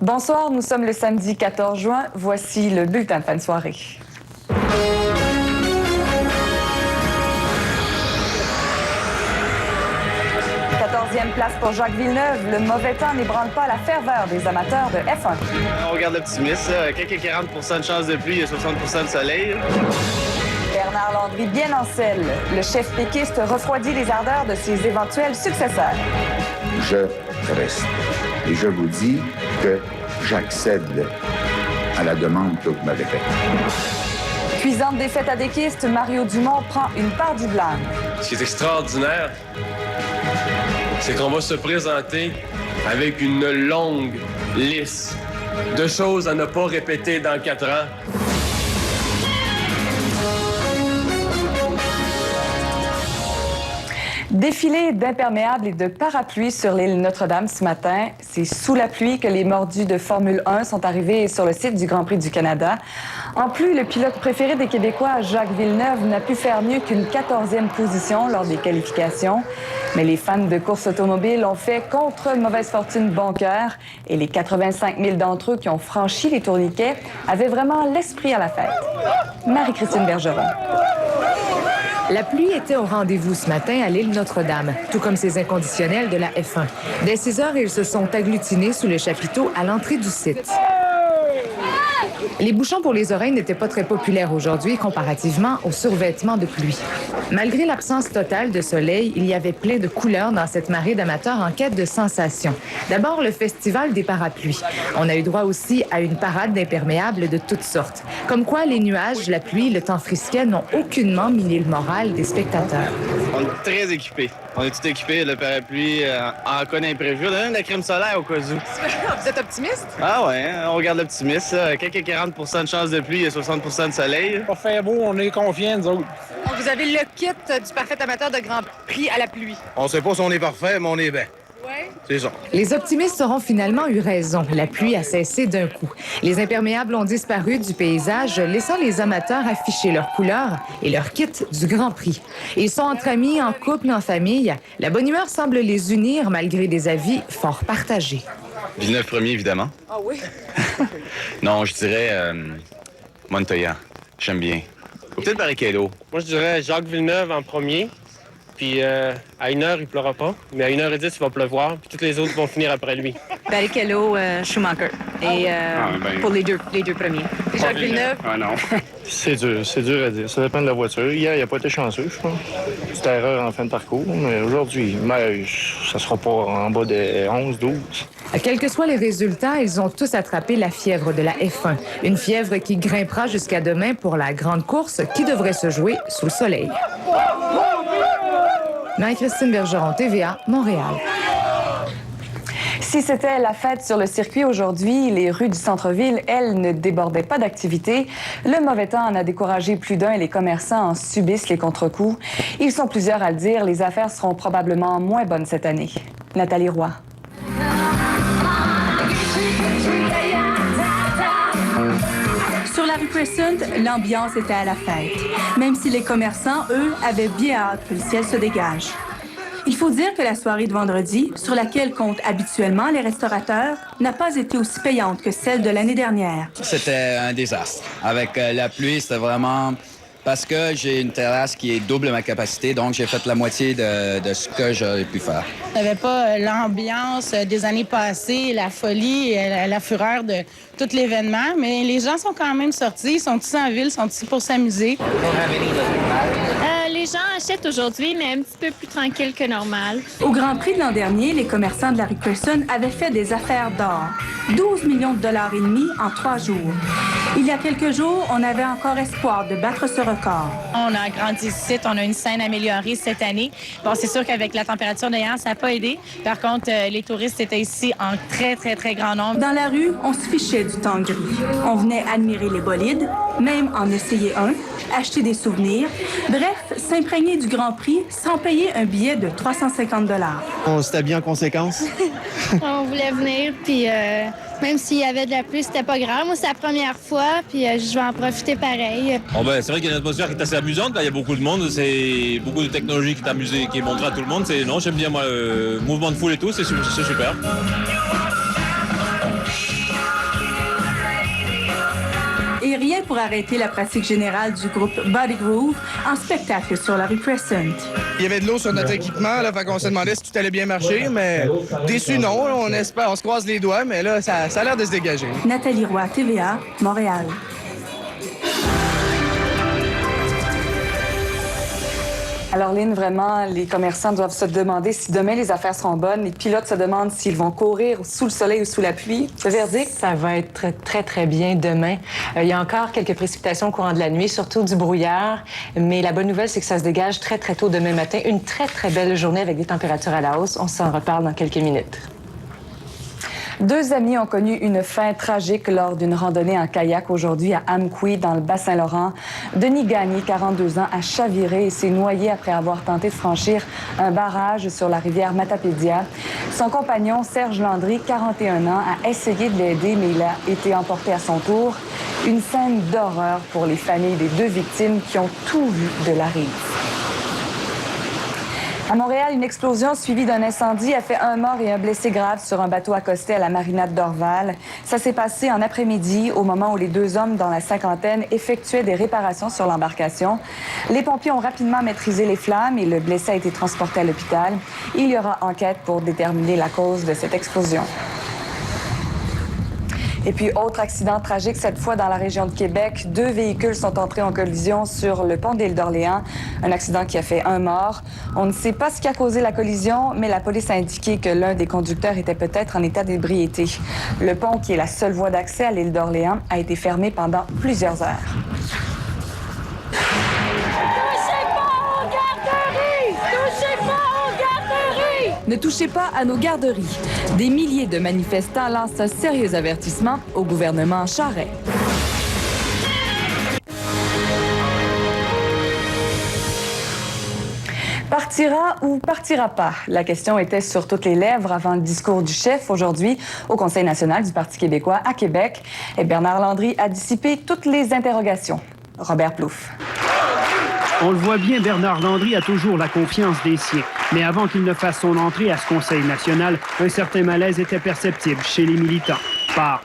Bonsoir, nous sommes le samedi 14 juin. Voici le bulletin de fin de soirée. 14e place pour Jacques Villeneuve. Le mauvais temps n'ébranle pas la ferveur des amateurs de F1. On regarde l'optimisme. Quelques 40 de chance de pluie et 60 de soleil. Bernard Landry bien en selle. Le chef péquiste refroidit les ardeurs de ses éventuels successeurs. Je reste. Et je vous dis que j'accède à la demande que vous m'avez faite. Cuisante défaite à déquiste, Mario Dumont prend une part du blâme. Ce qui est extraordinaire, c'est qu'on va se présenter avec une longue liste de choses à ne pas répéter dans 4 ans. Défilé d'imperméables et de parapluies sur l'île Notre-Dame ce matin. C'est sous la pluie que les mordus de Formule 1 sont arrivés sur le site du Grand Prix du Canada. En plus, le pilote préféré des Québécois, Jacques Villeneuve, n'a pu faire mieux qu'une 14e position lors des qualifications. Mais les fans de course automobile ont fait contre mauvaise fortune bon cœur et les 85 000 d'entre eux qui ont franchi les tourniquets avaient vraiment l'esprit à la fête. Marie-Christine Bergeron. La pluie était au rendez-vous ce matin à l'île Notre-Dame, tout comme ses inconditionnels de la F1. Dès 6 heures, ils se sont agglutinés sous le chapiteau à l'entrée du site. Les bouchons pour les oreilles n'étaient pas très populaires aujourd'hui comparativement aux survêtements de pluie. Malgré l'absence totale de soleil, il y avait plein de couleurs dans cette marée d'amateurs en quête de sensations. D'abord, le festival des parapluies. On a eu droit aussi à une parade d'imperméables de toutes sortes. Comme quoi, les nuages, la pluie, le temps frisquet n'ont aucunement miné le moral des spectateurs. On est très équipés. On est tout équipés, le parapluie, en cas d'imprévu. On a même de la crème solaire au cas où. Vous êtes optimiste? Ah ouais, on regarde l'optimisme. Quelques 40 de chance de pluie et 60 de soleil. Pour faire beau, on est confiants, nous autres. Donc, vous avez le kit du parfait amateur de Grand Prix à la pluie. On sait pas si on est parfait, mais on est bien. Ouais. C'est ça. Les optimistes auront finalement eu raison. La pluie a cessé d'un coup. Les imperméables ont disparu du paysage, laissant les amateurs afficher leurs couleurs et leur kit du Grand Prix. Ils sont entre amis, en couple, en famille. La bonne humeur semble les unir malgré des avis fort partagés. Villeneuve premier, évidemment. Ah oui? Non, je dirais Montoya. J'aime bien. Ou peut-être Barrichello. Moi, je dirais Jacques Villeneuve en premier. Puis à 1h, il pleura pas. Mais à 1h10, il va pleuvoir. Puis tous les autres vont finir après lui. Barrichello, Schumacher. Et pour les deux premiers. Jacques Villeneuve? Ah non. C'est dur à dire. Ça dépend de la voiture. Hier, il n'a pas été chanceux, je pense. C'était erreur en fin de parcours. Mais aujourd'hui, ça sera pas en bas de 11, 12. Quels que soient les résultats, ils ont tous attrapé la fièvre de la F1. Une fièvre qui grimpera jusqu'à demain pour la grande course qui devrait se jouer sous le soleil. Marie-Christine Bergeron, TVA, Montréal. Si c'était la fête sur le circuit aujourd'hui, les rues du centre-ville, elles, ne débordaient pas d'activité. Le mauvais temps en a découragé plus d'un et les commerçants en subissent les contre-coups. Ils sont plusieurs à le dire, les affaires seront probablement moins bonnes cette année. Nathalie Roy. Sur la rue Crescent, l'ambiance était à la fête, même si les commerçants, eux, avaient bien hâte que le ciel se dégage. Il faut dire que la soirée de vendredi, sur laquelle comptent habituellement les restaurateurs, n'a pas été aussi payante que celle de l'année dernière. C'était un désastre. Avec la pluie, c'était vraiment... Parce que j'ai une terrasse qui est double ma capacité, donc j'ai fait la moitié de ce que j'aurais pu faire. Il n'y avait pas l'ambiance des années passées, la folie, la fureur de tout l'événement, mais les gens sont quand même sortis, ils sont ici en ville, ils sont ici pour s'amuser. Les gens achètent aujourd'hui, mais un petit peu plus tranquille que normal. Au Grand Prix de l'an dernier, les commerçants de la rue Crescent avaient fait des affaires d'or. 12 millions de dollars et demi en 3 jours. Il y a quelques jours, on avait encore espoir de battre ce record. On a agrandi ici, on a une scène améliorée cette année. Bon, c'est sûr qu'avec la température d'hier, ça n'a pas aidé. Par contre, les touristes étaient ici en très, très, très grand nombre. Dans la rue, on se fichait du temps gris. On venait admirer les bolides, même en essayer un, acheter des souvenirs. Bref, s'imprégner du Grand Prix sans payer un billet de 350 $. On s'était en conséquence. On voulait venir, puis même s'il y avait de la pluie, c'était pas grave. Moi, c'est la première fois, puis je vais en profiter pareil. Oh ben, c'est vrai qu'il y a une atmosphère qui est assez amusante. Là. Il y a beaucoup de monde, c'est beaucoup de technologie qui est amusée, qui est montrée à tout le monde. Non, j'aime bien moi, le mouvement de foule et tout, c'est super. rien pour arrêter la pratique générale du groupe Body Groove en spectacle sur la rue Crescent. Il y avait de l'eau sur notre équipement, là, fait qu'on se demandait si tout allait bien marcher, mais déçu non, là, on espère, on se croise les doigts, mais là, ça a l'air de se dégager. Nathalie Roy, TVA, Montréal. Alors, Lynn, vraiment, les commerçants doivent se demander si demain les affaires seront bonnes. Les pilotes se demandent s'ils vont courir sous le soleil ou sous la pluie. Le verdict? Ça va être très, très bien demain. Il y a encore quelques précipitations au courant de la nuit, surtout du brouillard. Mais la bonne nouvelle, c'est que ça se dégage très, très tôt demain matin. Une très, très belle journée avec des températures à la hausse. On s'en reparle dans quelques minutes. 2 amis ont connu une fin tragique lors d'une randonnée en kayak aujourd'hui à Amqui, dans le Bas-Saint-Laurent. Denis Gagné, 42 ans, a chaviré et s'est noyé après avoir tenté de franchir un barrage sur la rivière Matapédia. Son compagnon, Serge Landry, 41 ans, a essayé de l'aider, mais il a été emporté à son tour. Une scène d'horreur pour les familles des 2 victimes qui ont tout vu de la rive. À Montréal, une explosion suivie d'un incendie a fait un mort et un blessé grave sur un bateau accosté à la marina de Dorval. Ça s'est passé en après-midi, au moment où les 2 hommes dans la cinquantaine effectuaient des réparations sur l'embarcation. Les pompiers ont rapidement maîtrisé les flammes et le blessé a été transporté à l'hôpital. Il y aura enquête pour déterminer la cause de cette explosion. Et puis, autre accident tragique, cette fois dans la région de Québec. 2 véhicules sont entrés en collision sur le pont de l'île d'Orléans. Un accident qui a fait un mort. On ne sait pas ce qui a causé la collision, mais la police a indiqué que l'un des conducteurs était peut-être en état d'ébriété. Le pont, qui est la seule voie d'accès à l'île d'Orléans, a été fermé pendant plusieurs heures. Ne touchez pas à nos garderies. Des milliers de manifestants lancent un sérieux avertissement au gouvernement Charest. Partira ou partira pas? La question était sur toutes les lèvres avant le discours du chef aujourd'hui au Conseil national du Parti québécois à Québec. Et Bernard Landry a dissipé toutes les interrogations. Robert Plouffe. On le voit bien, Bernard Landry a toujours la confiance des siens. Mais avant qu'il ne fasse son entrée à ce Conseil national, un certain malaise était perceptible chez les militants. Part,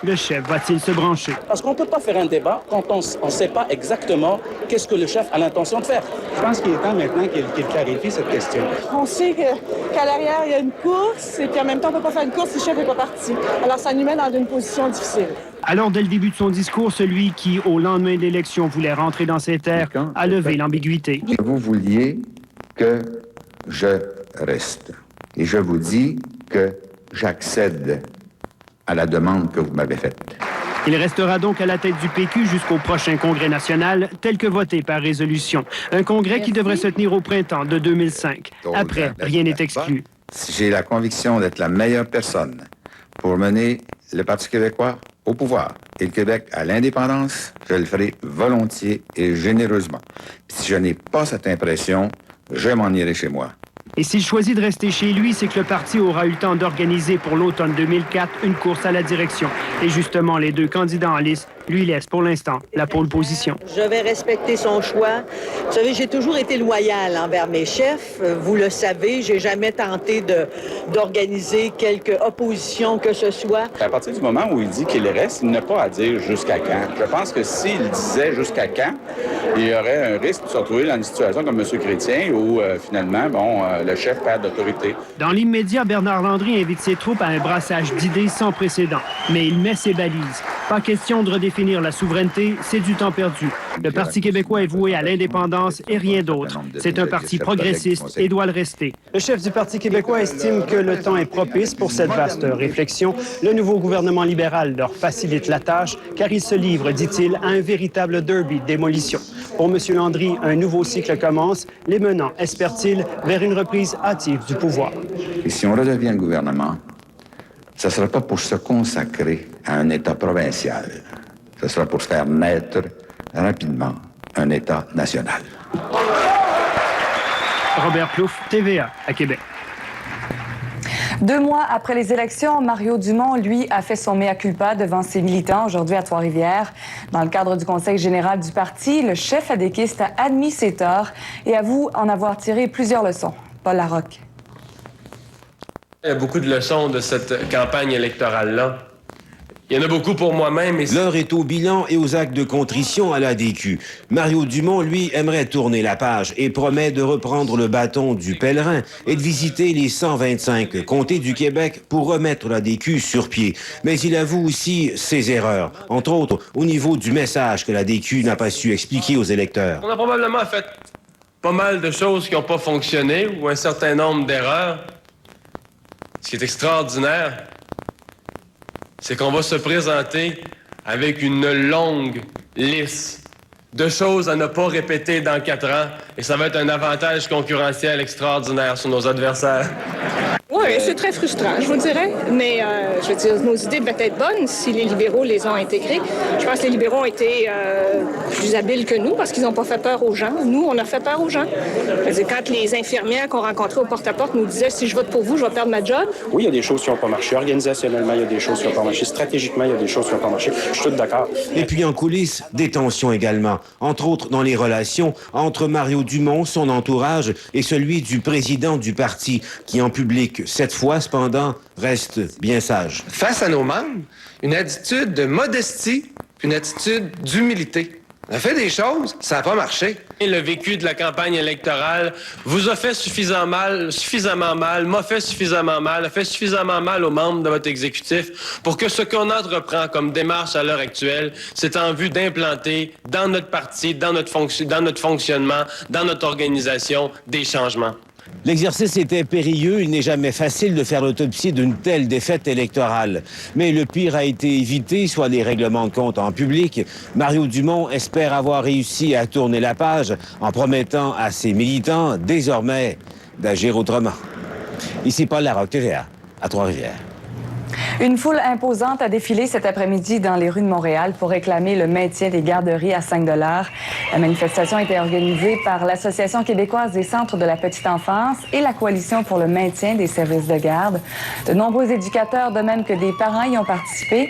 le chef va-t-il se brancher? Parce qu'on ne peut pas faire un débat quand on ne sait pas exactement qu'est-ce que le chef a l'intention de faire. Je pense qu'il est temps maintenant qu'il clarifie cette question. On sait qu'à l'arrière, il y a une course, et puis en même temps, on ne peut pas faire une course si le chef n'est pas parti. Alors, ça nous met dans une position difficile. Alors, dès le début de son discours, celui qui, au lendemain de l'élection, voulait rentrer dans ses terres, a levé l'ambiguïté. Vous vouliez que je reste. Et je vous dis que j'accède à la demande que vous m'avez faite. Il restera donc à la tête du PQ jusqu'au prochain congrès national, tel que voté par résolution. Un congrès qui devrait se tenir au printemps de 2005. Après, rien n'est exclu. J'ai la conviction d'être la meilleure personne pour mener le Parti québécois au pouvoir et le Québec à l'indépendance, je le ferai volontiers et généreusement. Puis si je n'ai pas cette impression, je m'en irai chez moi. Et s'il choisit de rester chez lui, c'est que le parti aura eu le temps d'organiser pour l'automne 2004 une course à la direction. Et justement, les 2 candidats en lice lui laissent pour l'instant la pole position. Je vais respecter son choix. Vous savez, j'ai toujours été loyale envers mes chefs. Vous le savez, j'ai jamais tenté d'organiser quelque opposition que ce soit. À partir du moment où il dit qu'il reste, il n'a pas à dire jusqu'à quand. Je pense que s'il disait jusqu'à quand, il y aurait un risque de se retrouver dans une situation comme M. Chrétien où finalement, le chef perd d'autorité. Dans l'immédiat, Bernard Landry invite ses troupes à un brassage d'idées sans précédent. Mais il met ses balises. Pas question de redéfinir la souveraineté, c'est du temps perdu. Le Parti québécois est voué à l'indépendance et rien d'autre. C'est un parti progressiste et doit le rester. Le chef du Parti québécois estime que le temps est propice pour cette vaste réflexion. Le nouveau gouvernement libéral leur facilite la tâche car il se livre, dit-il, à un véritable derby de démolition. Pour M. Landry, un nouveau cycle commence, les menant, espère-t-il, vers une reprise hâtive du pouvoir. Et si on redevient le gouvernement, ce ne sera pas pour se consacrer à un État provincial. Ce sera pour faire naître rapidement un État national. Robert Plouffe, TVA, à Québec. 2 mois après les élections, Mario Dumont, lui, a fait son mea culpa devant ses militants aujourd'hui à Trois-Rivières. Dans le cadre du Conseil général du parti, le chef adéquiste a admis ses torts et avoue en avoir tiré plusieurs leçons. Paul Larocque. Il y a beaucoup de leçons de cette campagne électorale-là. Il y en a beaucoup pour moi-même. L'heure est au bilan et aux actes de contrition à l'ADQ. Mario Dumont, lui, aimerait tourner la page et promet de reprendre le bâton du pèlerin et de visiter les 125 comtés du Québec pour remettre l'ADQ sur pied. Mais il avoue aussi ses erreurs, entre autres au niveau du message que l'ADQ n'a pas su expliquer aux électeurs. On a probablement fait pas mal de choses qui n'ont pas fonctionné ou un certain nombre d'erreurs. Ce qui est extraordinaire, c'est qu'on va se présenter avec une longue liste de choses à ne pas répéter dans 4 ans, et ça va être un avantage concurrentiel extraordinaire sur nos adversaires. Oui, c'est très frustrant, je vous dirais, mais je veux dire, nos idées devaient être bonnes si les libéraux les ont intégrées. Je pense que les libéraux ont été plus habiles que nous parce qu'ils n'ont pas fait peur aux gens. Nous, on a fait peur aux gens. Je veux dire, quand les infirmières qu'on rencontrait au porte-à-porte nous disaient « si je vote pour vous, je vais perdre ma job », Oui, il y a des choses qui n'ont pas marché. Organisationnellement, il y a des choses qui n'ont pas marché. Stratégiquement, il y a des choses qui n'ont pas marché. Je suis tout d'accord. Et puis en coulisses, des tensions également, entre autres dans les relations entre Mario Dumont, son entourage, et celui du président du parti, qui en public, cette fois cependant, reste bien sage. Face à nos membres, une attitude de modestie, une attitude d'humilité. On a fait des choses, ça n'a pas marché. Et le vécu de la campagne électorale vous a fait suffisamment mal, m'a fait suffisamment mal, a fait suffisamment mal aux membres de votre exécutif pour que ce qu'on entreprend comme démarche à l'heure actuelle, c'est en vue d'implanter dans notre parti, dans notre fonctionnement, dans notre organisation, des changements. L'exercice était périlleux, il n'est jamais facile de faire l'autopsie d'une telle défaite électorale. Mais le pire a été évité, soit les règlements de compte en public. Mario Dumont espère avoir réussi à tourner la page en promettant à ses militants, désormais, d'agir autrement. Ici Paul Larocque, TVA, à Trois-Rivières. Une foule imposante a défilé cet après-midi dans les rues de Montréal pour réclamer le maintien des garderies à 5 $. La manifestation a été organisée par l'Association québécoise des centres de la petite enfance et la Coalition pour le maintien des services de garde. De nombreux éducateurs, de même que des parents, y ont participé.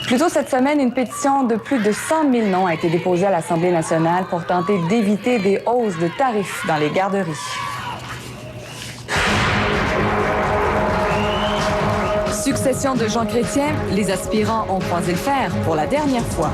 Plus tôt cette semaine, une pétition de plus de 100 000 noms a été déposée à l'Assemblée nationale pour tenter d'éviter des hausses de tarifs dans les garderies. Succession de Jean Chrétien, les aspirants ont croisé le fer pour la dernière fois.